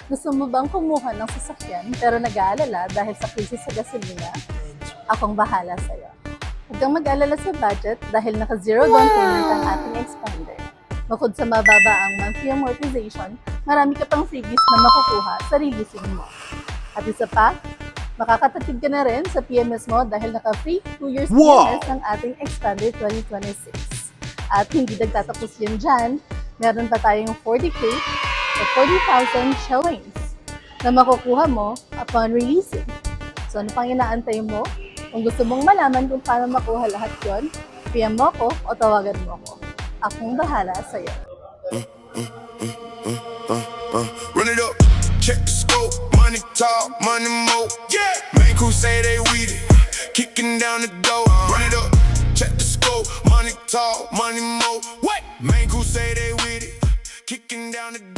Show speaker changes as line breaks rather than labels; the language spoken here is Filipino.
Gusto mo bang kumuha ng sasakyan pero nag-aalala dahil sa krisis sa gasolina? Akong bahala sa'yo. Huwag kang mag-alala sa budget dahil naka-zero down payment ang ating expander. Bukod sa mababa ang monthly amortization, marami ka pang freebies na makukuha sa releasing mo. At isa pa, makakatipid ka na rin sa PMS mo dahil naka-free 2 years PMS ang ating expander 2026. At hindi nagtatapos yun dyan, meron pa tayong 40K o 40,000 shillings na makukuha mo upon releasing. So ano pang inaantay mo? Kung gusto mong malaman kung paano makuha lahat yon, PM mo ko o tawagan mo ko. Akong bahala sa'yo.
Run it up, check the scope, money talk, money mo. Yeah, main crew say they weed it, kicking down the door. Run it up, check the scope, money talk, money mo. What? Main crew say they weed it, kicking down the door.